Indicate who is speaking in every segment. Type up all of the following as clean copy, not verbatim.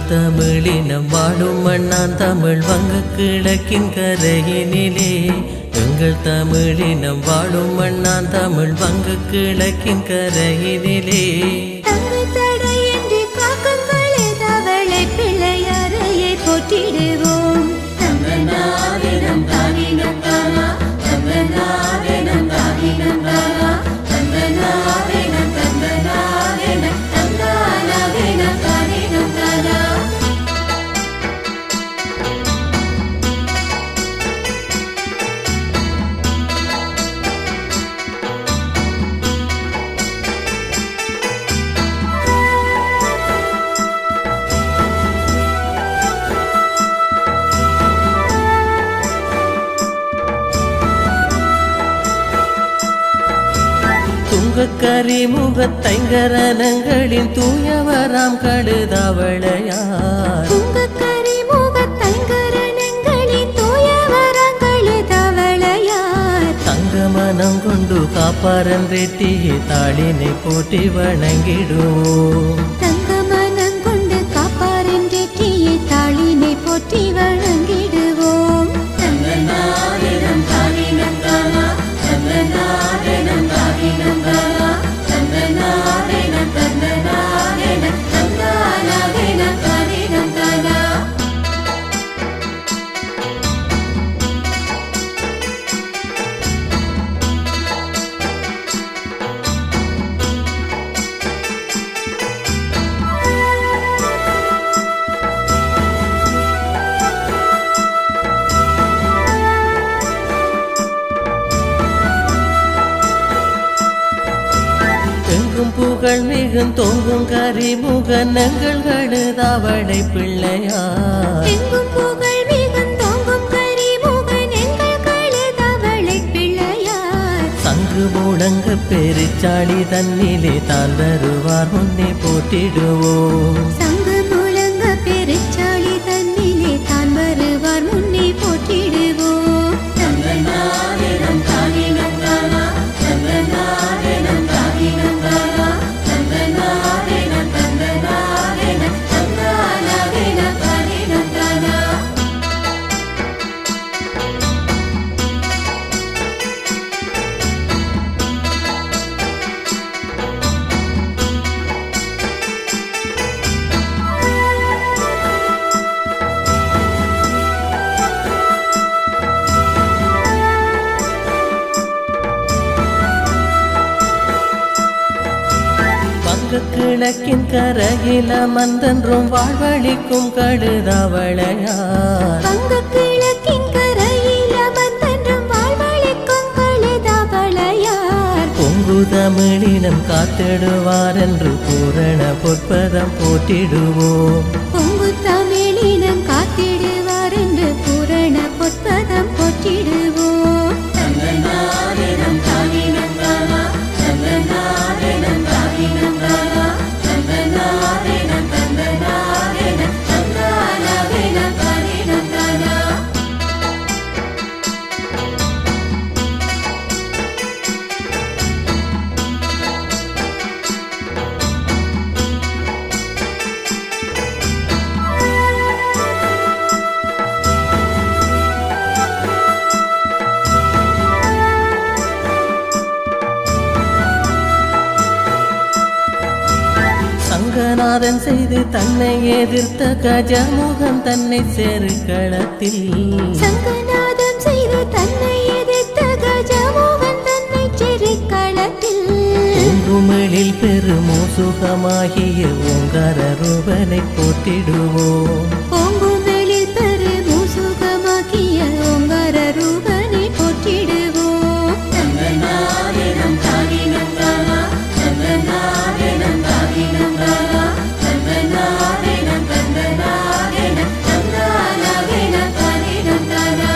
Speaker 1: தமிழினம் வாழும் மண்ணான் தமிழ் வங்க கிழக்கின் கரையினிலே எங்கள் தமிழினம் வாழும் மண்ணான் தமிழ் வங்க கிழக்கின் கரையினிலே
Speaker 2: போற்றிடுவோம் தங்கநாதனம் தானினம் தானா தங்கநாதனம் தானினம் தானா தங்கநாதனம் தங்கநாதனம் தங்கநாதனம் தானினம் தானா
Speaker 1: துங்கக்கரிமுகத்தைங்கரனங்களின் தூயவராம் கழுதவளையார்
Speaker 2: துங்கக்கரிமுகத்தைங்கரனங்களின் தூயவராம் கழுதவளையார்
Speaker 1: தங்கமனம் கொண்டு காப்பாரன் ரெட்டியை தாளினை போட்டி வணங்கிடுவோம்
Speaker 2: தங்கமனம் கொண்டு காப்பாரன் ரெட்டியை தாளினை போற்றி வணங்கிடுவோம் தங்கநாதனம் தானினம் தானா தங்கநாதனம் தானினம் தானா தங்கநாதனம் தங்கநாதனம் தங்கநாதனம் தானினம் தானா
Speaker 1: எங்கும் புகழ் மிகும் தொங்கும் கரிமுகனங்கள் கழுதவளை பிள்ளையார்
Speaker 2: எங்கும் புகழ் மிகும் தொங்கும் கரிமுகன் எங்கள் கழுதவளை பிள்ளையார்
Speaker 1: சங்கு முழங்க பெருச்சாளி தன்னிலே தான் வருவார் முன்னே போட்டிடுவோம்
Speaker 2: சங்கு முழங்க பெருச்சாளி தன்னிலே தான் வருவார் முன்னே போற்றிடுவோம் தங்கநாதனம் தானினம் தானா தங்கநாதனம் தானினம் தானா தங்கநாதனம் தங்கநாதனம் தங்கநாதனம் தானினம் தானா
Speaker 1: கிழக்கின் கரையில மந்தன்றும் வாழ்வழிக்கும் கழுதவளையார்
Speaker 2: வங்க கிழக்கின் கரையில மந்தன்றும் வாழ்வழிக்கும் கழுதவளையார்
Speaker 1: பொங்கு தமிழினம் காத்திடுவார் என்று பூரண பொற்பதம் போட்டிடுவோம்
Speaker 2: பொங்கு தமிழினம் காத்திடுவார் என்று பூரண பொற்பதம் போற்றிடுவோம் தங்கநாதனம் தானினம் தானா தங்கநாதனம் தானினம் தானா தங்கநாதனம் தங்கநாதனம் தங்கநாதனம் தானினம் தானா
Speaker 1: சங்கநாதன் செய்து தன்னை எதிர்த்த கஜமுகம் தன்னை சேரு களத்தில்
Speaker 2: சங்கநாதம் செய்து தன்னை எதிர்த்த கஜமோகன் தன்னை செருக்களத்தில்
Speaker 1: பூங்குமிழில் பெருமூசுகமாகிய ஓங்கார ரூபனை போட்டிடுவோம்
Speaker 2: பூங்குமிழில் பெருமூசுகமாகிய ஓங்கார ரூபனை போற்றிடுவோம் தங்கநாதனம் தானினம் தானா தங்கநாதனம் தானினம் தானா தங்கநாதனம் தங்கநாதனம் தங்கநாதனம் தானினம் தானா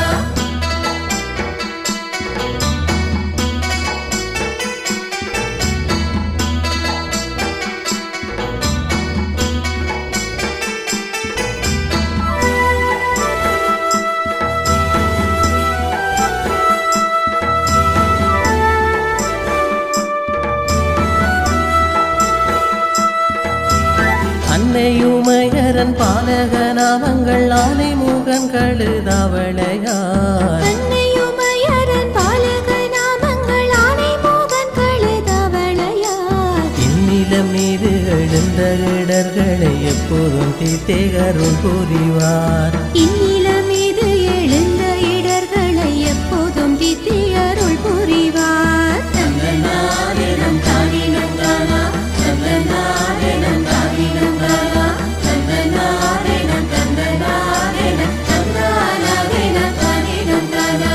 Speaker 1: அன்னையுமையரன் பாலக நாமங்கள் ஆனை மூகன் கழுதவளையார்
Speaker 2: அன்னையுமையரன் பாலக நாமங்கள் ஆனை மூகன் கழுதவளையார்
Speaker 1: இந்நிலம் மீது எழுந்த இடர்களை எப்போதும் தீர்த்தே அருள் புரிவார்
Speaker 2: இந்நிலம் மீது எழுந்த இடர்களை எப்போதும் தீர்த்தே அருள் புரிவார் தங்கநாதனம் தானினம் தானா தங்கநாதனம் தானினம் தானா தங்கநாதனம் தங்கநாதனம் தங்கநாதனம் தானினம் தானா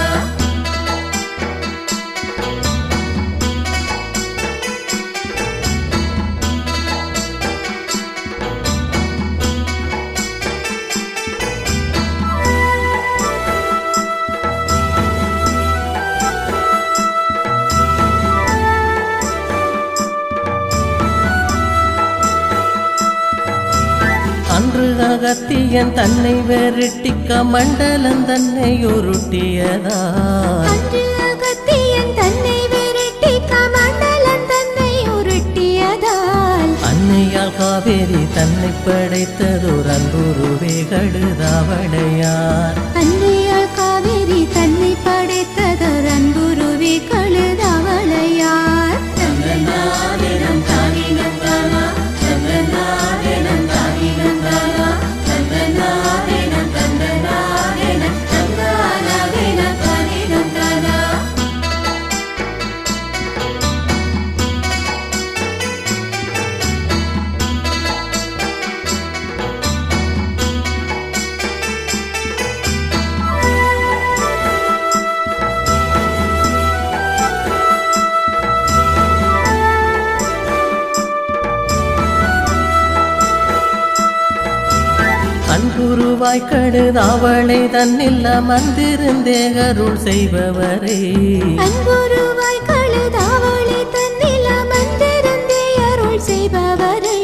Speaker 1: அன்று அகத்தியன் தன்னை வெருட்டிக்க மண்டலம் தன்னை உருட்டியதார்
Speaker 2: அன்று அகத்தியன் தன்னை விரட்டி கமண்டலம் தன்னை உருட்டியதால்
Speaker 1: அன்னையால் காவேரி தன்னை படைத்ததோர் அன்புருவே கழுதவளையார்
Speaker 2: அன்னையால் காவேரி தன்னை படைத்ததர் அன்புருவே கழுதவளையார் தங்கநாதனம் தானினம் தானா தங்கநாதனம் தானினம் தானா தங்கநாதனம் தங்கநாதனம் தங்கநாதனம் தானினம் தானா
Speaker 1: அன்புருவாய் கழுதவளை தன்னில் அமர்ந்திருந்தே அருள் செய்பவரே
Speaker 2: அன்புருவாய் கழுதவளை தன்னில் அமர்ந்திருந்தே அருள் செய்பவரை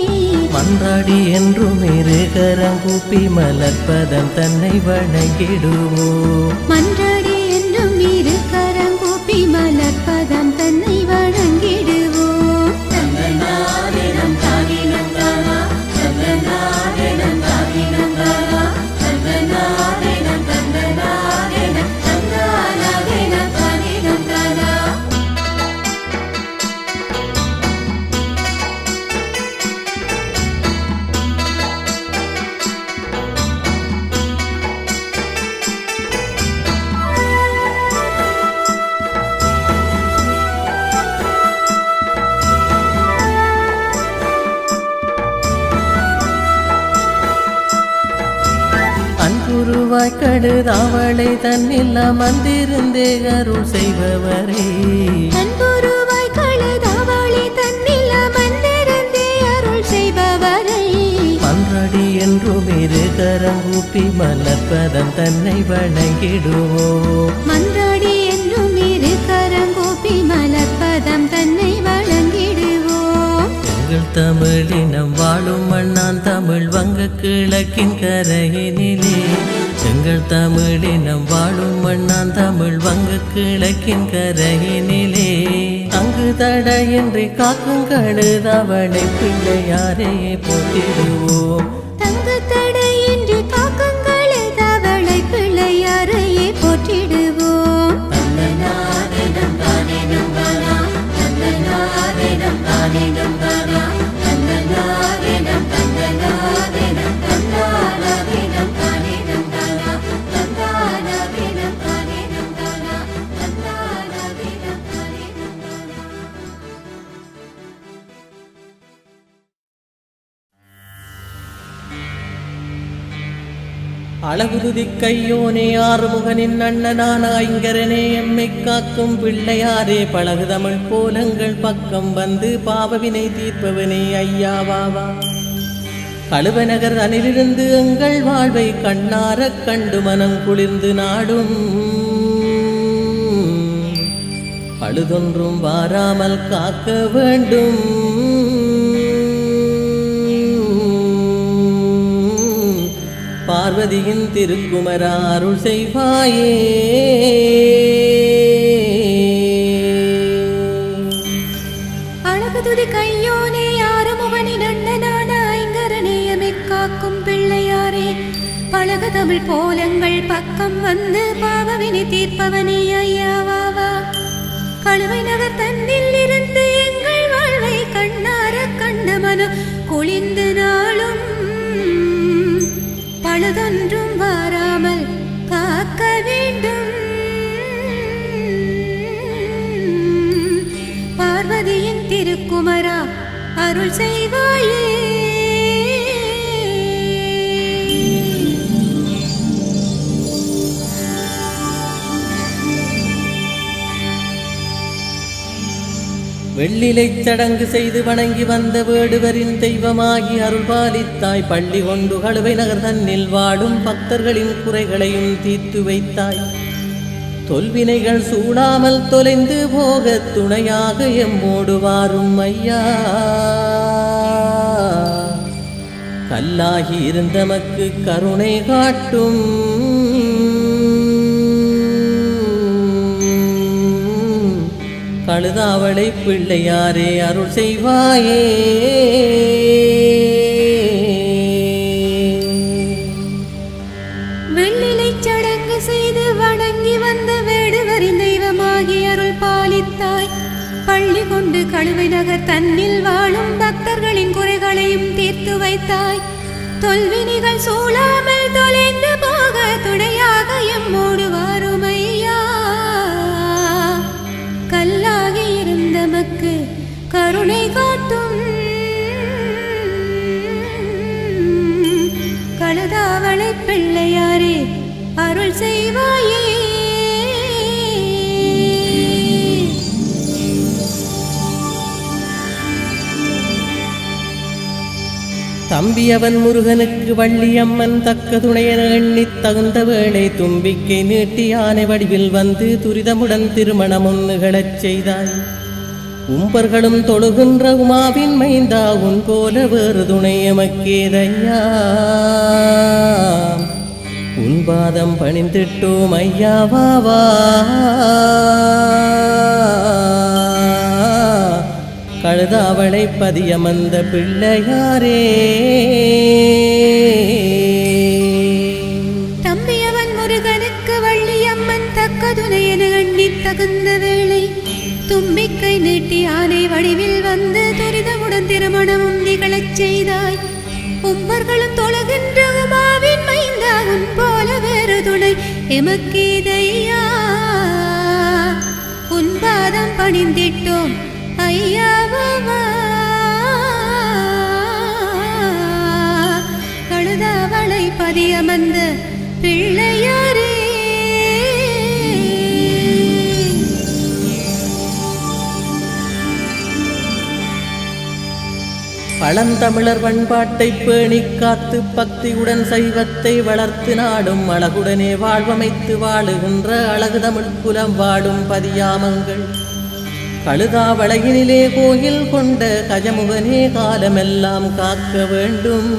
Speaker 1: மன்றாடி என்றும் இருகரம் கூப்பி மலர்ப்பதம் தன்னை வணங்கிடுவோம்
Speaker 2: மன்றாடி என்றும் இரு கரங்கூப்பி மலர்ப்பதம் தன்னை வணங்கிடுவோம் தங்கநாதனம் தானினம் தானா தங்கநாதனம் தானினம் தானா தங்கநாதனம் தங்கநாதனம் தங்கநாதனம் தானினம் தானா
Speaker 1: அன்புருவாய் கழுதவளை தன்னில் அமர்ந்திருந்தே அருள் செய்பவரே
Speaker 2: அன்புருவாய் கழுதவளை தன்னில் அமர்ந்திருந்தே அருள் செய்பவரை
Speaker 1: மன்றாடி என்றும் இருகரம் கூப்பி மலர்ப்பதம் தன்னை வணங்கிடுவோம்
Speaker 2: மன்றாடி என்றும் இரு கரங்கூப்பி மலர்ப்பதம் தன்னை வணங்கிடுவோம்
Speaker 1: எங்கள் தமிழினம் வாழும் மண்ணான் தமிழ் வங்க கிழக்கின் கரையினிலே எங்கள் தமிழினம் வாழும் மண்ணான் தமிழ் வங்க கிழக்கின் கரையினிலே அங்கு தடையின்றி காக்கும் கழுதவளை பிள்ளையாரையே போட்டிடுவோம்
Speaker 2: தங்கு தடையின்றி காக்கும் கழுதவளை பிள்ளையாரையே போற்றிடுவோம் தங்கநாதனம் தானினம் தானா தங்கநாதனம் தானினம் தானா தங்கநாதனம் தங்கநாதனம் தங்கநாதனம் தானினம் தானா தங்கநாதனம் தானினம் தானா தங்கநாதனம் தானினம் தானா
Speaker 1: அழகுருதி கையோனே ஆறுமுகனின் அண்ணனான ஐங்கரனே எம்மை காக்கும் பிள்ளையாரே பழகு தமிழ் கோலங்கள் பக்கம் வந்து பாவவினை தீர்ப்பவனே ஐயாவாவா கழுவநகர் அணிலிருந்து எங்கள் வாழ்வை கண்ணாரக் கண்டு மனம் குளிர்ந்து நாடும் பழுதொன்றும் வாராமல் காக்க வேண்டும் பார்வதியின் திருக்குமரா அருள் செய்வாயே
Speaker 2: அழகுதுதி கையோனே ஆறுமுகனின் அண்ணனான ஐங்கரனே எமைக் காக்கும் பிள்ளை தமிழ் போலங்கள் பக்கம் வந்து பாவவினை தீர்ப்பவனே ஐயாவாவா. கழுவை நகர் தன்னில் இருந்து எங்கள் வாழ்வை கண்ணார கண்ட மனம் குளிந்து நாளும் பழுதொன்றும் வாராமல் காக்க வேண்டும். பார்வதியின் திருக்குமரா அருள் செய்வாயே.
Speaker 1: வெள்ளிலை சடங்கு செய்து வணங்கி வந்த வேடுவரின் தெய்வமாகி அருள்பாலித்தாய். பள்ளி கொண்டு கழுவை நகர் தன்னில் வாடும் பக்தர்களின் குறைகளையும் தீர்த்து வைத்தாய். தொல்வினைகள் சூடாமல் தொலைந்து போக துணையாக எம்மோடு வாரும் ஐயா. கல்லாகி இருந்தமக்கு கருணை காட்டும். கழுதாவளை பிள்ளையாரே அருள் செய்வாயே.
Speaker 2: வெள்ளிலை சடங்கு செய்து வணங்கி வந்த வேடுவரின் தெய்வமாகி அருள் பாலித்தாய். பள்ளி கொண்டு கழுவை நகர் தன்னில் வாழும் பக்தர்களின் குறைகளையும் தீர்த்து வைத்தாய். தொல்வினிகள் சூழாமல் தொலைந்து போக துணையாக எம்மோடு வாரும் ஐயா. கல்லாகி இருந்தமக்கு கருணை காட்டும். கழுதாவளை பிள்ளையாரே அருள் செய்வாயே.
Speaker 1: தம்பியவன் முருகனுக்கு வள்ளியம்மன் தக்க துணையென எண்ணித் தகுந்த வேளை தும்பிக்கை நீட்டி யானை வடிவில் வந்து துரிதமுடன் திருமணம் நிகழச் செய்தாய். உம்பர்களும் தொழுகின்ற உமாவின் மைந்தா உன் போல வேறு துணை எமக்கேதையா. உன் பாதம் பணிந்திட்டோம் ஐயாவாவா. கழுதாவளை பதியமந்த பிள்ளையாரே.
Speaker 2: தம்பியவன் முருகனுக்கு வள்ளியம்மன் தக்க துணையென எண்ணி தகுந்த வேளை தும்பிக்கை நீட்டி ஆனை வடிவில் வந்து துரிதமுடன் திருமணமும் நிகழச் செய்தாய். உம்பர்களும் தொழுகின்ற உமாவின் மைந்தா உன் போல வேறு துணை எமக்கேதையா. உன் பாதம் பணிந்திட்டோம் ஐயாவாவா. கழுதாவளை பதியமர்ந்த பிள்ளையாரே.
Speaker 1: பழந்தமிழர் பண்பாட்டை பேணி காத்து பக்தியுடன் சைவத்தை வளர்த்து நாடும் அழகுடனே வாழ்வமைத்து வாழுகின்ற அழகு தமிழ் குலம் வாடும் பதியாமங்கள். கழுதாவளையினிலே கோயில் கொண்ட கஜமுகனே காலமெல்லாம் காக்க வேண்டும்.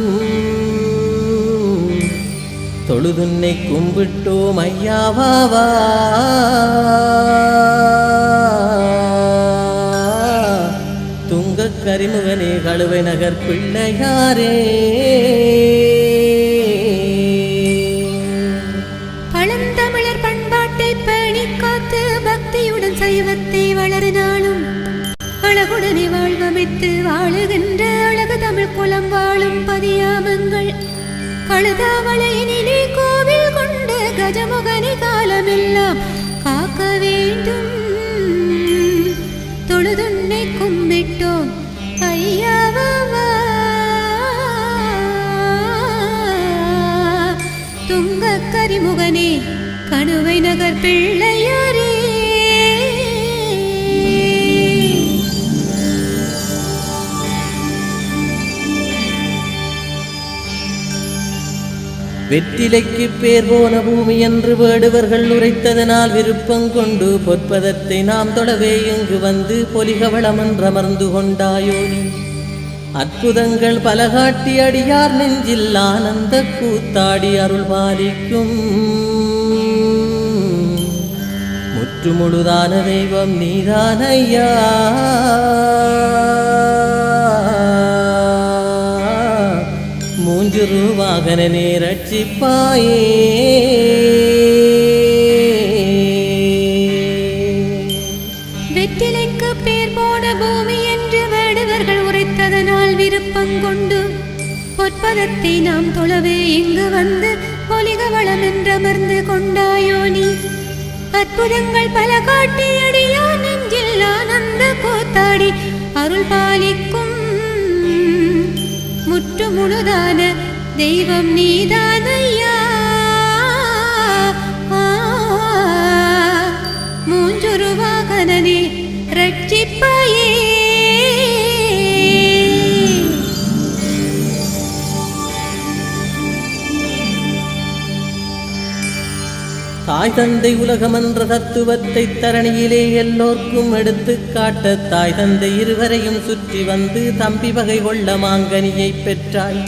Speaker 1: தொழுதுன்னை கும்பிட்டோம் ஐயாவாவா. துங்கக் கரிமுகனே கழுவை நகர் பிள்ளையாரே.
Speaker 2: பழந்தமிழர் பண்பாட்டை பேணி காத்து பக்தியுடன் சைவத்தை வளர்நாளும் அழகுடனே வாழ்வமைத்து வாழுகின்ற அழகு தமிழ் குலம் வாழும் பதியாமங்கள். கழுதாவளையினிலே கோவில் கொண்டு கஜமுகனி காலமெல்லாம் காக்க வேண்டும். தொழுதுன்னை கும்பிட்டோம் ஐயாவாவா. துங்கக் கரிமுகனே கணுவை நகர் பிள்ளையாரே.
Speaker 1: வெற்றிலைக்கு பேர் போன பூமி என்று வேடுவர்கள் உரைத்ததனால் விருப்பம் கொண்டு பொற்பதத்தை நாம் தொடவே இங்கு வந்து பொலிகவளமன்றமர்ந்து கொண்டாயோனி. அற்புதங்கள் பல காட்டி அடியார் நெஞ்சில் ஆனந்த கூத்தாடி அருள் பாலிக்கும். முற்றுமுழுதான தெய்வம் நீதானையா. மூஞ்சுரு வாகனனே ரட்சிப்பாயே.
Speaker 2: வெற்றிலைக்கு பேர் போன பூமி என்று வேடுவர்கள் உரைத்ததனால் விருப்பம் கொண்டு பொற்பதத்தை நாம் தொழவே இங்கு வந்து பொலிக வளம் என்றமர்ந்து கொண்டாயோ நீ. அற்புதங்கள் பல காட்டியடியா நெஞ்சில் ஆனந்த கூத்தாடி அருள் பாலிக்கும் முற்று முழுதான தெய்வம் நீதானையா. மூஞ்சுரு வாகனனே ரட்சிப்பாயே.
Speaker 1: தாய் தந்தை உலகமென்ற தத்துவத்தை தரணியிலே எல்லோர்க்கும் எடுத்து காட்ட தாய் தந்தை இருவரையும் சுற்றி வந்து தம்பி வகை கொள்ள மாங்கனியை பெற்றாய்.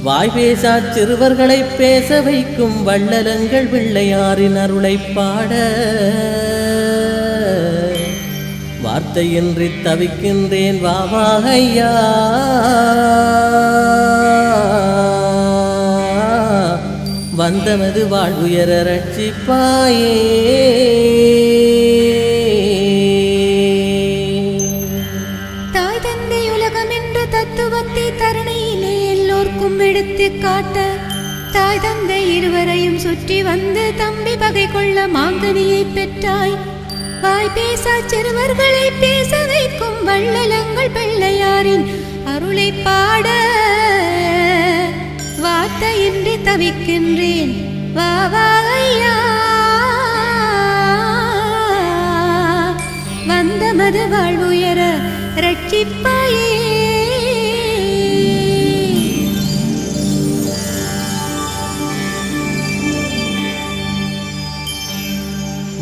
Speaker 1: வாய் பேசா சிறுவர்களை பேச வைக்கும் வள்ளலங்கள் பிள்ளையாரின் அருளை பாட வார்த்தையின்றி தவிக்கின்றேன் வாவாகையா. வந்தமது வாழ்வுயர ரட்சிப்பாயே.
Speaker 2: தாய் தந்தை உலகம் என்ற தத்துவத்தை தரணியிலே எல்லோர்க்கும் எடுத்து காட்ட தாய் தந்தை இருவரையும் சுற்றி வந்து தம்பி பகை கொள்ள மாங்கனியை பெற்றாய். வாய் பேசா சிறுவர்களை பேச வைக்கும் வள்ளலங்கள் பிள்ளையாரின் அருளை பாட வார்த்தையின்றி தவிக்கின்றேன் வாவாயா. வந்தமது வாழ்வுயர ரட்சிப்பாயே.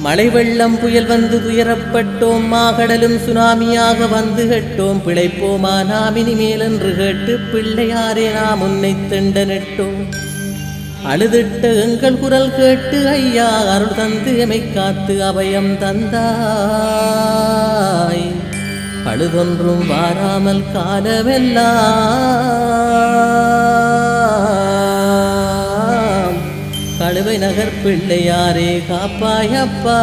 Speaker 1: மழை வெள்ளம் புயல் வந்து துயரப்பட்டோம். மாகடலும் சுனாமியாக வந்து கேட்டோம். பிழைப்போமா நாம் இனிமேல் என்று கேட்டு பிள்ளையாரே நாம் உன்னை திண்டனிட்டோம். அழுதிட்ட எங்கள் குரல் கேட்டு ஐயா அருள் தந்து எமை காத்து அபயம் தந்தாய். பழுதொன்றும் வாராமல் காலமெல்லாம் கழுவை நகர் பிள்ளையாரே காப்பாயப்பா.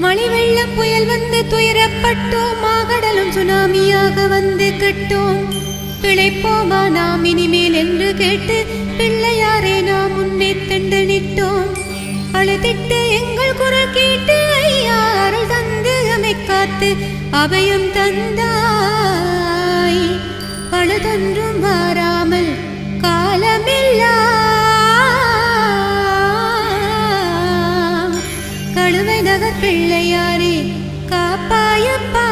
Speaker 2: மழை வெள்ளம் புயல் வந்து துயரப்பட்டோம். மாகடலும் சுனாமியாக வந்து கட்டோம். பிழைப்போமா நாம் இனிமேல் என்று கேட்டு பிள்ளையாரே நாம் உன்னை தண்டனிட்டோம். அழுதிட்டு எங்கள் குரல் கேட்டு ஐயா அருள் தந்து அமை காத்து அபயம் தந்தாய். பழுதொன்றும் வாராமல் காலமெல்லாம் கழுவை நகர் பிள்ளையாரே காப்பாயப்பா.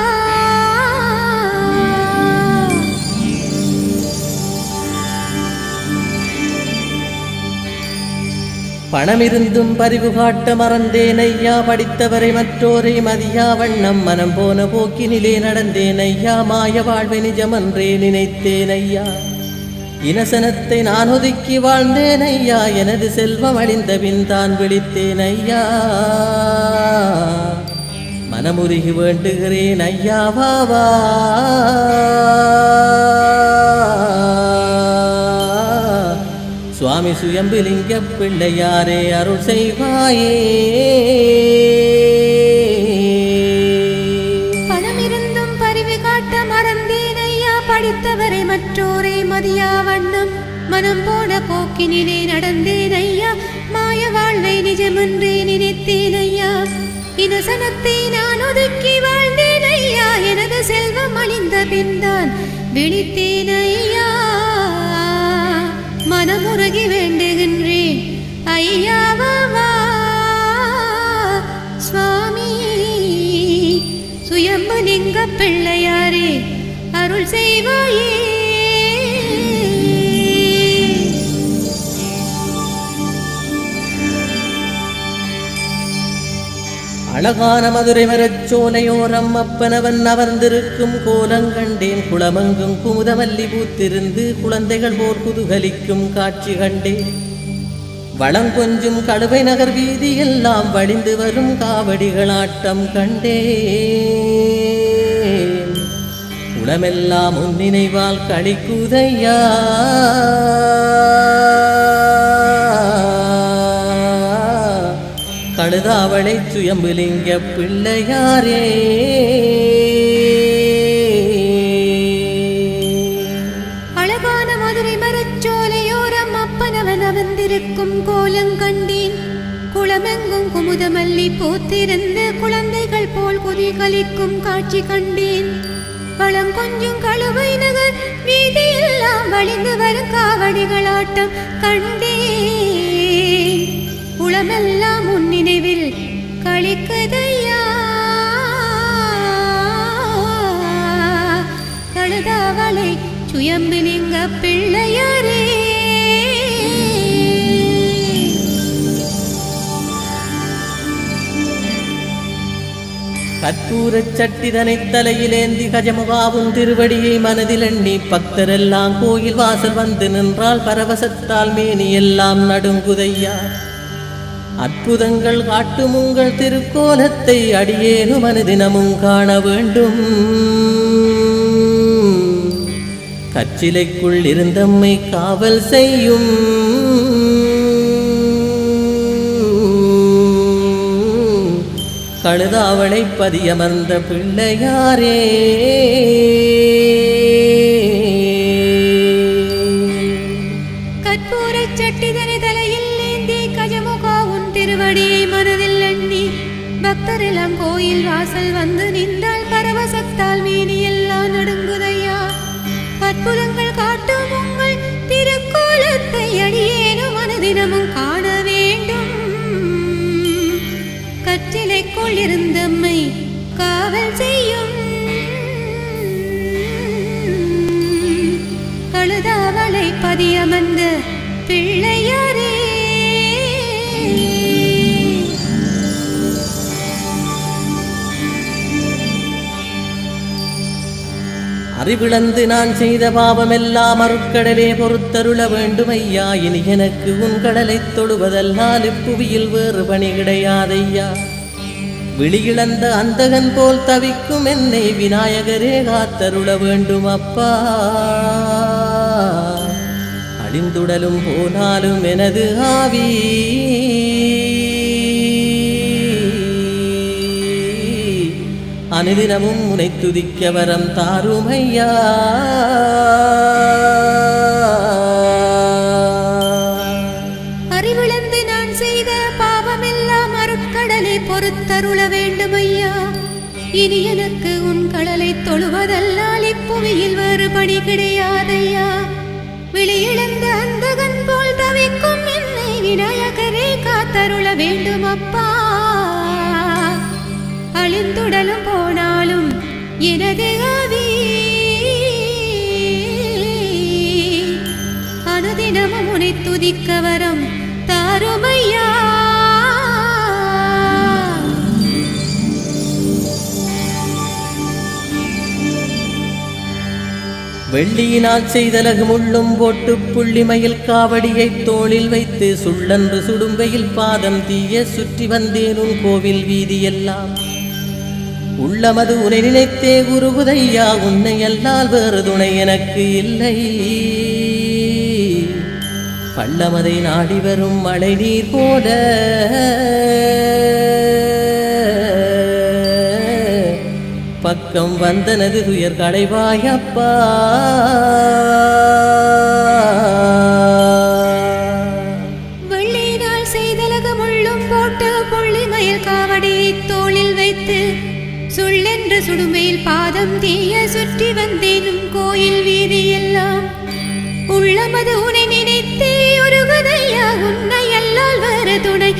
Speaker 1: பணமிருந்தும் பரிவு காட்ட மறந்தேன் ஐயா. படித்தவரை மற்றோரை மதியா வண்ணம் மனம் போன போக்கினிலே நடந்தேன் ஐயா. மாய வாழ்வை நிஜமன்றே நினைத்தேன் ஐயா. இனசனத்தை நான் ஒதுக்கி வாழ்ந்தேன் ஐயா. எனது செல்வம் அழிந்த பின் தான் விழித்தேன் ஐயா. மனமுருகி வேண்டுகிறேன் ஐயா வாவா. சுவாமி சுயம்புலிங்க பிள்ளையாரே அருள் செய்வாயே.
Speaker 2: பணமிருந்தும் பரிவு காட்ட மறந்தேன் ஐயா. படித்தவரை மற்றோரை மதியா வண்ணம் மனம் போன போக்கினிலே நடந்தேன் ஐயா. மாய வாழ்வை நிஜமன்றே நினைத்தேன் ஐயா. இனசனத்தை நான் ஒதுக்கி வாழ்ந்தேன் ஐயா. எனது செல்வம் அழிந்த பின்தான் விழித்தேன் ஐயா. மனமுருகி வேண்டுகின்றேன் ஐயாவா. சுவாமி சுயம்புலிங்க பிள்ளையாரே அருள் செய்வாயே.
Speaker 1: அழகான மதுரை மரச்சோலையோரம் அப்பனவன் அமர்ந்திருக்கும் கோலங்கண்டேன். குளமங்கும் குமுதமல்லி பூத்திருந்து குழந்தைகள் போர் குதுகலிக்கும் காட்சி கண்டேன். வளங்கொஞ்சும் கழுவை நகர் வீதி எல்லாம் வழிந்து வரும் காவடிகளாட்டம் கண்டேன். உளமெல்லாம் உன் நினைவால் களிக்குதையா. கழுதாவளை சுயம்புலிங்க பிள்ளையாரே.
Speaker 2: அழகான மதுரை மரச்சோலையோரம் அப்பனவன் அவந்திருக்கும் கோலங்கண்டேன். குளமெங்கும் குமுதமல்லி பூத்திருந்த குழந்தைகள் போல் குதிகலிக்கும் காட்சி கண்டேன். வளம் கொஞ்சம் கழுவை நகர் வீதியெல்லாம் வழிந்து வரும் காவடிகளாட்டம் கண்டேன். உளமெல்லாம் உன் நினைவில் களிக்குதையா. கழுதாவளை சுயம்புலிங்க பிள்ளையாரே.
Speaker 1: கற்பூரச் சட்டிதனை தலையிலேந்தி கஜமுகாவும் திருவடியை மனதில் எண்ணி பக்தரெல்லாம் கோயில் வாசல் வந்து நின்றால் பரவசத்தால் மேனி எல்லாம் நடுங்குதையா. அற்புதங்கள் காட்டும் உங்கள் திருக்கோலத்தை அடியேனும் மனதினமும் காண வேண்டும். கச்சிலைக்குள் இருந்தம்மை காவல் செய்யும் கழுதாவளை பதியமர்ந்த பிள்ளையாரே.
Speaker 2: கற்பூரச் சட்டிதனை தலையில் ஏந்தி கஜமுகா உன் திருவடியை மனதில் எண்ணி பக்தரெல்லாம் கோயில் வாசல் வந்து நின்றால் பரவசத்தால் மேனி எல்லாம் நடுங்குதையா. அற்புதங்கள் காட்டும் உங்கள் திருக்கோலத்தை அடியேனும் மனதினமும் காண வேண்டும். கற்றிலைக்குள் இருந்தம்மை காவல் செய்யும் கழுதாவளை பதியமர்ந்த பிள்ளையாரே.
Speaker 1: அறிவிழந்து நான் செய்த பாவமெல்லாம் அருட்கடலே பொறுத்தருள வேண்டும் ஐயா. இனி எனக்கு உன் கடலை தொடுவதல்லால் இப்புவியில் வேறு பணி கிடையாதையா. விழியிழந்த அந்தகன் போல் தவிக்கும் என்னை விநாயகரே காத்தருள வேண்டும் அப்பா. அழிந்துடலும் போனாலும் எனது ஆவி அனுதினமும் உனை துதிக்க வரம் தாருமையா.
Speaker 2: அறிவிழந்து நான் செய்த பாவமெல்லாம் அருட்கடலை பொறுத்தருள வேண்டும் ஐயா. இனி எனக்கு உன் கடலை தொழுவதல்லால் இப்புவியில் வேறு பணி கிடையாதையா. விழியிழந்த அந்தகன் போல் தவிக்கும் என்னை விநாயகரே காத்தருள வேண்டும் அப்பா. அழிந்துடலும் போனாலும் எனது ஆவி அனுதினமும் உனை துதிக்க வரம் தாருமையா.
Speaker 1: வெள்ளியினால் செய்தலகு முள்ளும் போட்டு புள்ளிமயில் காவடியை தோளில் வைத்து சுள்ளன்று சுடும்பையில் பாதம் தீய சுற்றி வந்தேனும் கோவில் வீதியெல்லாம். உள்ளமது உனை நினைத்தே குருகுதையா. உன்னை அல்லால் வேறு துணை எனக்கு இல்லை. பள்ளமதை நாடி வரும் மழை நீர் போல பக்கம் வந்தனது துயர் களைவாயப்பா.
Speaker 2: வெள்ளியினால் செய்தலகு முள்ளும் போட்டு புள்ளிமயில் காவடியை தோளில் வைத்து சுள்ளென்று சுடுமையில் பாதம் தீய சுற்றி வந்தேனும் கோயில் வீதியெல்லாம். உள்ளமது உனை நினைத்தே ஒருவதையா. உன்னை அல்லால் வேறு துணை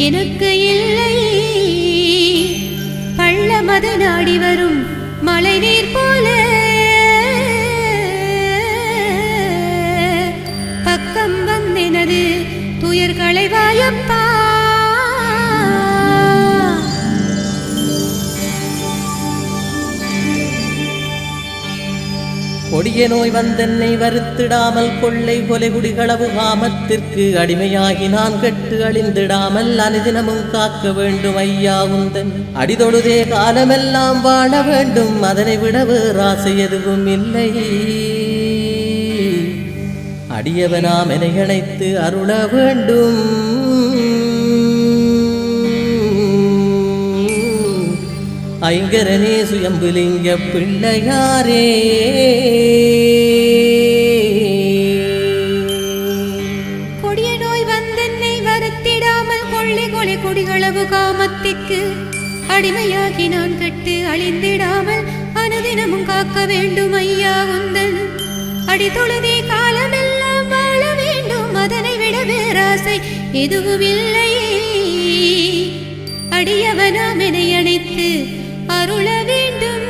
Speaker 2: எனக்கு இல்லை. பள்ளமது நாடி வரும் மழை நீர் போல பக்கம் வந்தெனது துயர் களைவாயப்பா.
Speaker 1: கொடிய நோய் வந்தென்னை வருத்திடாமல் கொள்ளை கொலை குடிகளவு காமத்திற்கு அடிமையாகி நான் கெட்டு அழிந்திடாமல் அனுதினமும் காக்க வேண்டும் ஐயா உந்தன் அடிதொழுதே காலமெல்லாம் வாழ வேண்டும் அதனை விட வேறு ஆசை எதுவும் இல்லை அடியவனாம் என இணைத்து அருள வேண்டும் ஐங்கரனே சுயம்புலிங்க பிள்ளையாரே
Speaker 2: கொடிய நோய் வந்தென்னை வருத்திடாமல் கொள்ளை கொலை கொடிகளவு காமத்திற்கு அடிமையாகி நான் கெட்டு அழிந்திடாமல் அனுதினமும் காக்க வேண்டும் ஐயா உந்தன் அடிதொழுதே காலமெல்லாம் வாழ வேண்டும் அதனை விட வேறாசை எதுவும் இல்லை அடியவனாம் என அணைத்து அருள வேண்டும்